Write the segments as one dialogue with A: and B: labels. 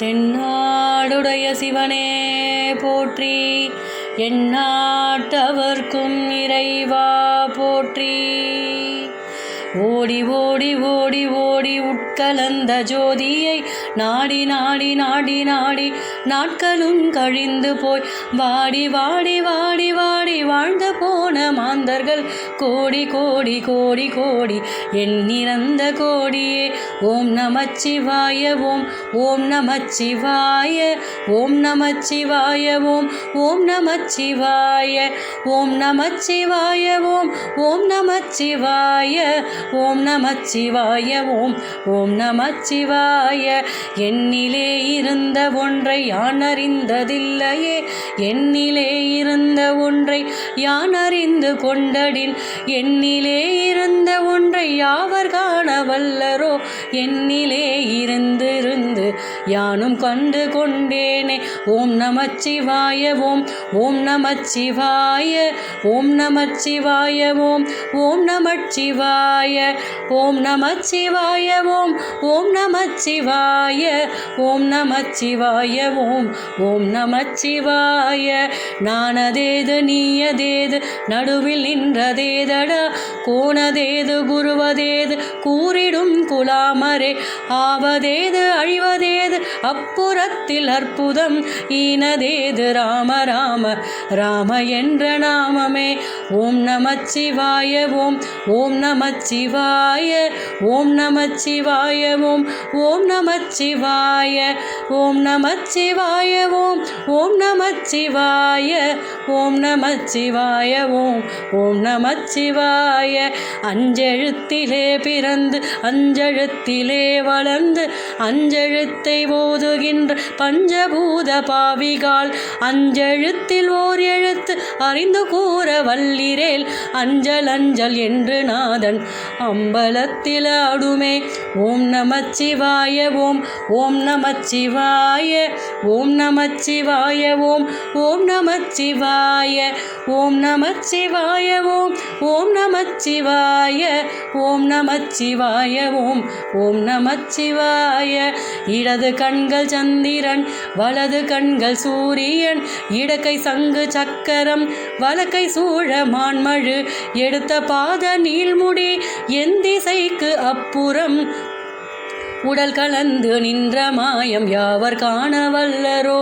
A: தென்னாடுடைய சிவனே போற்றி, எந்நாட்டவர்க்கும் இறைவா போற்றி. ஓடி ஓடி ஓடி ஓடி உட்கலந்த ஜோதியை நாடி நாடி நாடி நாடி நாட்களும் கழிந்து போய் வாடி வாடி வாடி வாடி வாழ்ந்து போன மாந்தர்கள் கோடி கோடி கோடி கோடி எண்ணிறந்த கோடியே. ஓம் நமச்சிவாய ஓம் ஓம் நமச்சிவாய ஓம் நமச்சிவாய ஓம் ஓம் நமச்சிவாய ஓம் நமச்சிவாய ஓம் ஓம் நமச்சிவாய ஓம் நமச்சிவாய ஓம் ஓம் நமச்சிவாய. என்னிலே இருந்த ஒன்றை யான் அறிந்ததில்லையே, என்னிலே இருந்த ஒன்றை யான் அறிந்து கொண்டடின், என்னிலே இருந்த ஒன்றை யாவர் காண வல்லரோ, என்னிலே இருந்து யானும் கண்டு கொண்டேனே. ஓம் நமச்சிவாய ஓம் ஓம் நமச்சிவாய ஓம் நமச்சிவாய ஓம் ஓம் நமச்சிவாய ஓம் நமச்சிவாய ஓம் ஓம் நமச்சிவாய ஓம் நமச்சிவாய ஓம் ஓம் நமச்சிவாய. நானதேது நீயதேது நடுவில் நின்றதேதடா, கோணதேது குருவதேது கூறிடும் குலாமரே, ஆவதேது அழிவதேது அப்புறத்தில் அற்புதம், ஈனதேது ராம ராம ராம என்ற நாமமே. ஓம் நமச்சிவாய ஓம் ஓம் நமச்சிவாய ஓம் நமச்சிவாய ஓம் ஓம் நமச்சிவாய ஓம் நமச்சிவாய ஓம் ஓம் நமச்சிவாய ஓம் நமச்சிவாய ஓம் ஓம் நமச்சிவாய. அஞ்செழுத்திலே பிறந்து அஞ்செழுத்திலே வளர்ந்து அஞ்செழுத்தை ஓதுகின்ற பஞ்சபூத பாவிகால், அஞ்செழுத்தில் ஓர் எழுத்து அறிந்து கூற வல்லிரேல், அஞ்சல் அஞ்சல் என்று நாதன் அம்பலத்தில் ஆடுமே. ஓம் நமச்சிவாய ஓம் ஓம் நமச்சிவாய ஓம் நமச்சிவாய ஓம் ஓம் நமச்சிவாய ஓம் நமச்சிவாய ஓம் ஓம் நமச்சிவாய ஓம் நமச்சிவாய ஓம் ஓம் நமச்சிவாய. இடது கண்கள் சந்திரன் வலது கண்கள் சூரியன், இடக்கை சங்கு சக்கரம் வலக்கை சூழ மான்மழு, எடுத்த பாத நீள்முடி என் திசைக்கு அப்புறம், உடல் கலந்து நின்ற மாயம் யாவர் காண வல்லரோ.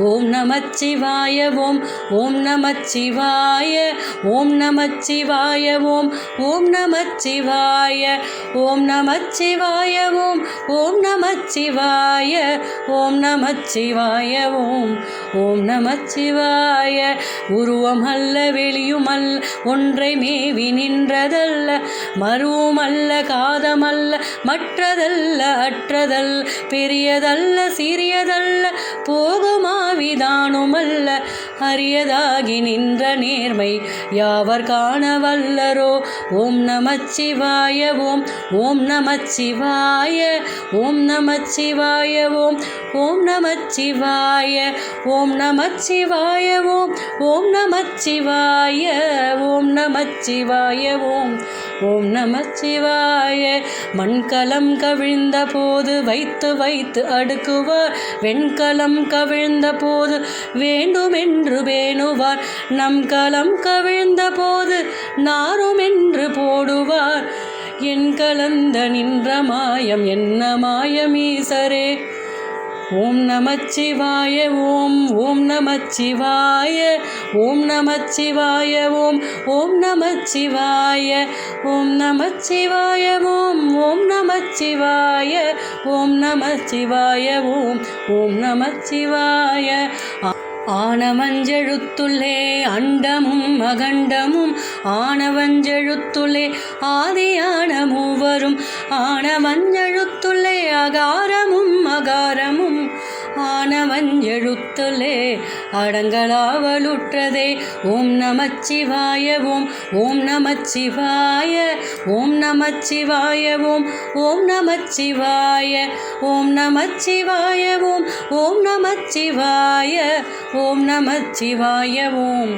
A: ஓம் நமச்சிவாய ஓம் ஓம் நமச்சிவாய ஓம் நமச்சிவாய ஓம் ஓம் நமச்சிவாய ஓம் நமச்சிவாய ஓம் ஓம் நமச்சிவாய ஓம் நமச்சிவாய ஓம் ஓம் நமச்சிவாய. உருவம் அல்ல வெளியும் அல்ல ஒன்றை மேவி நின்றதல்ல, மருவமல்ல காதமல்ல மற்றதல்ல அற்றதல், பெரியதல்ல சிறியதல்ல போகுமாவிதானுமல்ல, அரியதாகி நின்ற நேர்மை யாவர் காண வல்லரோ. ஓம் நமச்சிவாய ஓம் ஓம் நமச்சிவாய ஓம் நமச்சிவாய ஓம் ஓம் நமச்சிவாய ஓம் நமச்சிவாய ஓம் ஓம் நமச்சிவாய ஓம் நமச்சிவாய ஓம் ஓம் நமச்சிவாய. மண்கலம் கவிழ்ந்த போது வைத்து வைத்து அடுக்குவார், வெண்கலம் கவிழ்ந்த போது வேண்டுமென்று பேணுவார், நம் கலம் கவிழ்ந்த போது நாருமென்று போடுவார், என் கலந்த நின்ற மாயம் என்ன மாயம் ஈசரே. ஓம் நமச்சிவாய ஓம் ஓம் நமச்சிவாய ஓம் நமச்சிவாய ஓம் ஓம் நமச்சிவாய ஓம் நமச்சிவாய ஓம் ஓம் நமச்சிவாய ஓம் நமச்சிவாய ஓம் ஓம் நமச்சிவாய. ஆனவஞ்செழுத்துள்ளே அண்டமும் அகண்டமும், ஆனவஞ்செழுத்துள்ளே ஆதியான மூவரும், ஆனவஞ்செழுத்துள்ளே அகாரமும் அகாரமும், ஆனவஞ்செழுத்துள்ளே அடங்கலாவலுற்றதே. ஓம் நமச்சிவாய ஓம் ஓம் நமச்சிவாய ஓம் நமச்சிவாய ஓம் ஓம் நமச்சிவாய ஓம் நமச்சிவாய ஓம் ஓம் நமச்சிவாய ஓம் நமச்சிவாய ஓம்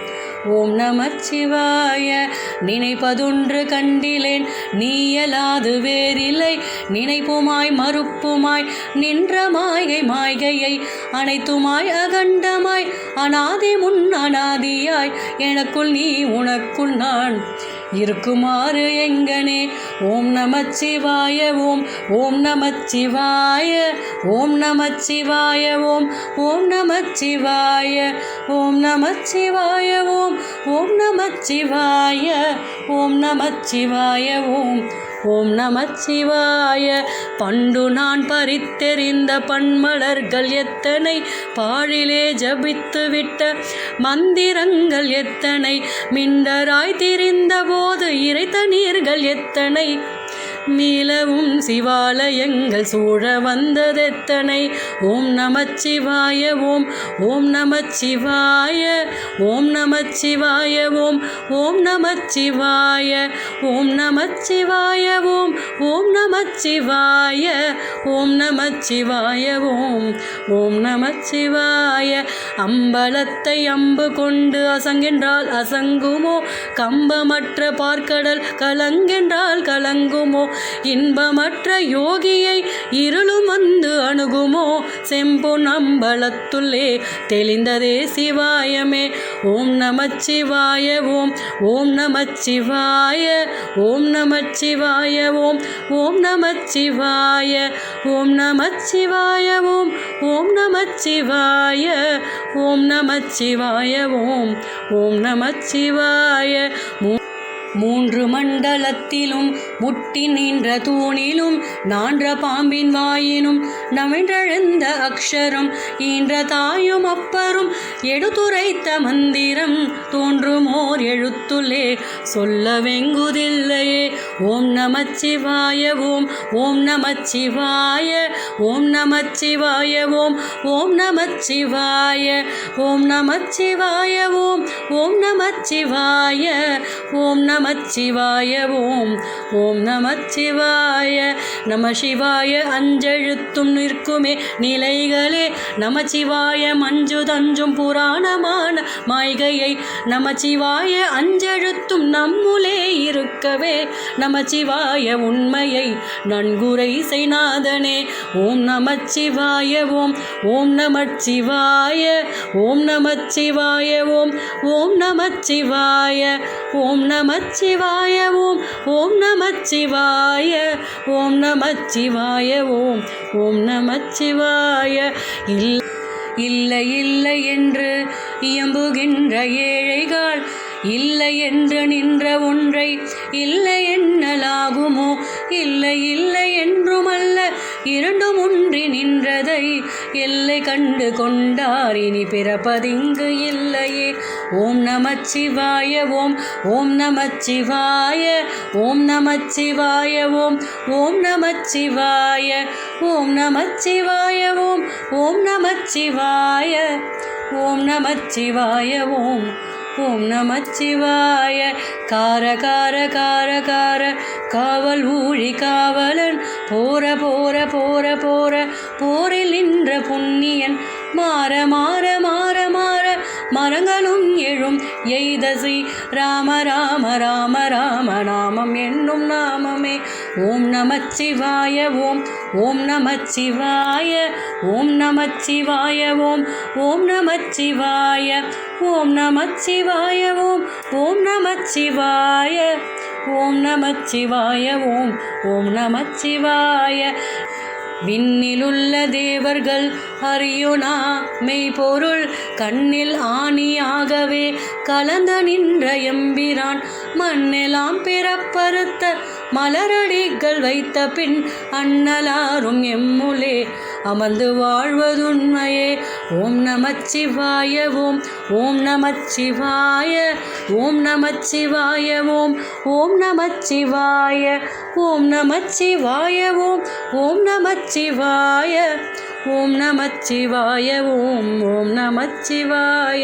A: ஓம் நமச்சிவாய. நினைப்பதொன்று கண்டிலேன் நீயலாது வேறில்லை, நினைப்புமாய் மறுப்புமாய் நின்ற மாய்கை மாய்கையை அனைத்துமாய் அகண்டமாய் அநாதி முன் அநாதியாய் எனக்குள் நீ உனக்குள் நான் இருக்குமாறு எங்கனே. ஓம் நமச்சிவாய ஓம். ஓம் நமச்சிவாய. ஓம் நமச்சிவாய ஓம். ஓம் நமச்சிவாய. ஓம் நமச்சிவாய ஓம். ஓம் நமச்சிவாய. ஓம் நமச்சிவாய ஓம். ஓம் நமச்சிவாய. பண்டு நான் பறித்தெறிந்த பன்மலர்கள் எத்தனை, பாழிலே ஜபித்து விட்ட மந்திரங்கள் எத்தனை, மிண்டராய் திரிந்த போது இறைத்த நீர்கள் எத்தனை, மீளவும் சிவாலயங்கள் சூழ வந்ததெத்தனை. ஓம் நமச்சிவாய ஓம். ஓம் நமச்சிவாய. ஓம் நமச்சிவாய ஓம். ஓம் நமச்சிவாய. ஓம் நமச்சிவாய ஓம். ஓம் நமச்சிவாய. ஓம் நமச்சிவாய ஓம். ஓம் நமச்சிவாய. அம்பலத்தை அம்பு கொண்டு அசங்கென்றால் அசங்குமோ, கம்பமற்ற பார்க்கடல் கலங்கென்றால் கலங்குமோ, இன்பமற்ற யோகியை இருளும் வந்து அணுகுமோ, செம்பொன் அம்பலத்துள்ளே தெளிந்ததே சிவாயமே. ஓம் நமச்சிவாய ஓம். ஓம் நமச்சிவாய. ஓம் நமச்சிவாய ஓம். ஓம் நமச்சிவாய. ஓம் நமச்சிவாய ஓம். ஓம் நமச்சிவாய. ஓம் நமச்சிவாய ஓம். ஓம் நமச்சிவாய. மூன்று மண்டலத்திலும் முட்டி நின்ற தூணிலும் நான்ற பாம்பின் வாயினும் நமின்றெழுந்த அக்ஷரம் ஈன்ற தாயும் அப்பரும் எடுத்துரைத்த மந்திரம் தோன்றுமோர் எழுத்துள்ளே சொல்ல வெங்குதில்லையே. ஓம் நமச்சிவாய ஓம். ஓம் நமச்சிவாய. ஓம் நமச்சிவாய ஓம். ஓம் நமச்சிவாய. ஓம் நமச்சிவாய ஓம். ஓம் நமச்சிவாய. ஓம் நமச்சிவாய ஓம். ஓம் நமச்சிவாய. நம சிவாய அஞ்செழுத்தும் நிற்குமே நிலைகளே, நமச்சிவாய மஞ்சு தஞ்சும் புராணமான மாய்கையை, நமச்சிவாய அஞ்செழுத்தும் நம்முலே இருக்கவே, நமச்சிவாய உண்மையை நன்குரை செய்நாதனே. ஓம் நமச்சிவாய ஓம். ஓம் நமச்சிவாய. ஓம் நமச்சிவாய ஓம். ஓம் நமச்சிவாய. ஓம் நமச்சிவாய ஓம். ஓம் நமச்சிவாய. ஓம் நமச்சிவாய ஓம். ஓம் நமச்சிவாய. இல்லை இல்லை என்று இயம்புகின்ற ஏழைகள், இல்லை என்று நின்ற ஒன்றை இல்லை என்னலாகுமோ, இல்லை இல்லை என்றுமல்ல இரண்டும் ஒன்றி நின்றதை எல்லை கண்டு கொண்டார் இனி பிறப்பதிங்கு இல்லையே. ஓம் நமச்சிவாய ஓம். ஓம் நமச்சிவாய. ஓம் நமச்சிவாய ஓம். ஓம் நமச்சிவாய. ஓம் நமச்சிவாய ஓம். ஓம் நமச்சிவாய. ஓம் நமச்சிவாய ஓம். ஓம் நமச்சிவாய. கார கார கார கார காவல் ஊழி காவலன் போர போர போர போர போரில் நின்ற புண்ணியன் மாற மாற மாற மாற மரங்களும் எழும் எய்தசி ராம ராம ராம ராம நாமம் என்னும் நாமமே. ஓம் நமச்சிவாய ஓம். ஓம் நமச்சிவாய. ஓம் நமச்சிவாய ஓம். ஓம் நமச்சிவாய. ஓம் நமச்சிவாய ஓம். ஓம் நமச்சிவாய. ஓம் நமச்சிவாய ஓம். ஓம் நமச்சிவாய. விண்ணிலுள்ள தேவர்கள் அறியுணா மெய்பொருள் கண்ணில் ஆணியாகவே கலந்த நின்ற எம்பிரான் மண்ணெலாம் பிறப்பறுத்த மலரடிகள் வைத்த பின் அண்ணலாரும் எம்முலே அமர்ந்து வாழ்வதுண்மையே. ஓம் நமச்சிவாய ஓம். ஓம் நமச்சிவாய. ஓம் நமச்சிவாய ஓம். ஓம் நமச்சிவாய. ஓம் நமச்சிவாய ஓம். ஓம் நமச்சிவாய. ஓம் நமச்சிவாய ஓம். ஓம் நமச்சிவாய.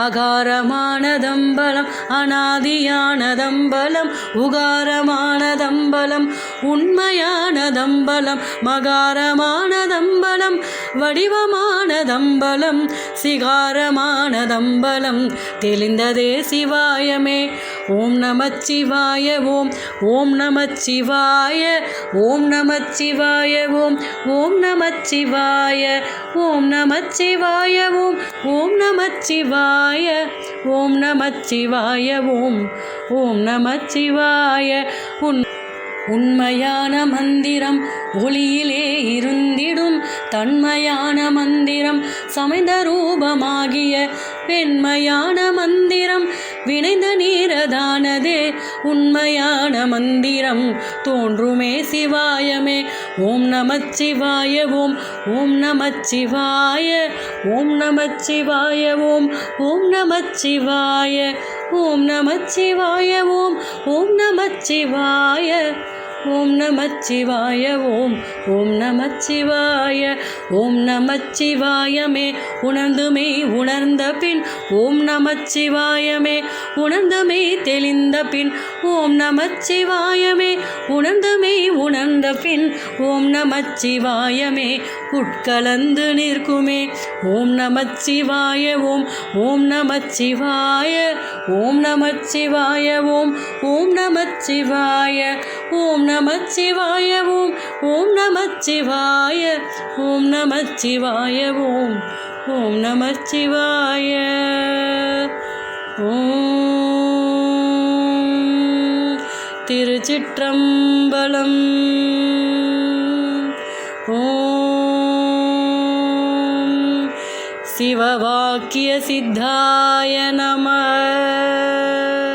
A: அகாரமானதம்பலம் அநாதியானதம்பலம் உகாரமானதம்பலம் உண்மையானதம்பலம் மகாரமானதம்பலம் வடிவமானதம்பலம் சிகாரமானதம்பலம் தெளிந்ததே சிவாயமே. ஓம் நமச்சிவாய ஓம் ஓம் நமச்சிவாய ஓம் நமச்சிவாய ஓம் ஓம் நமச்சிவாய ஓம் நமச்சிவாய ஓம் ஓம் நமச்சிவாய ஓம் நமச்சிவாய ஓம் ஓம் நமச்சிவாய. உண்மையான மந்திரம் ஒளியிலே இருந்திடும், தன்மையான மந்திரம் சமைந்த ரூபமாகிய வெண்மையான மந்திரம் வினைந்த நீரதானதே. உண்மையான மந்திரம் தோன்றுமே சிவாயமே. ஓம் நமச்சிவாய ஓம் ஓம் நமச்சிவாய ஓம் நமச்சிவாய ஓம் ஓம் நமச்சிவாய ஓம் நமச்சிவாய ஓம் ஓம் நமச்சிவாய ஓம் நமச்சிவாய ஓம் ஓம் நமச்சிவாய. ஓம் நமச்சிவாயமே உணர்ந்துமே உணர்ந்த பின் ஓம் நமச்சிவாயமே உணர்ந்துமே தெளிந்த பின் ஓம் நமச்சிவாயமே உணர்ந்துமே உணர்ந்த பின் ஓம் நமச்சிவாயமே உட்கலந்து நிற்குமே. ஓம் நமச்சிவாய ஓம் ஓம் நமச்சிவாய ஓம் நமச்சிவாய ஓம் ஓம் நமச்சிவாய ஓம் நமச்சிவாய ஓம் ஓம் நமச்சிவாய ஓம் நமச்சிவாய ஓம் ஓம் நமச்சிவாய. ஓம் திருச்சிற்றம்பலம். ஓம் சிவவாக்கிய சித்தாய நமः.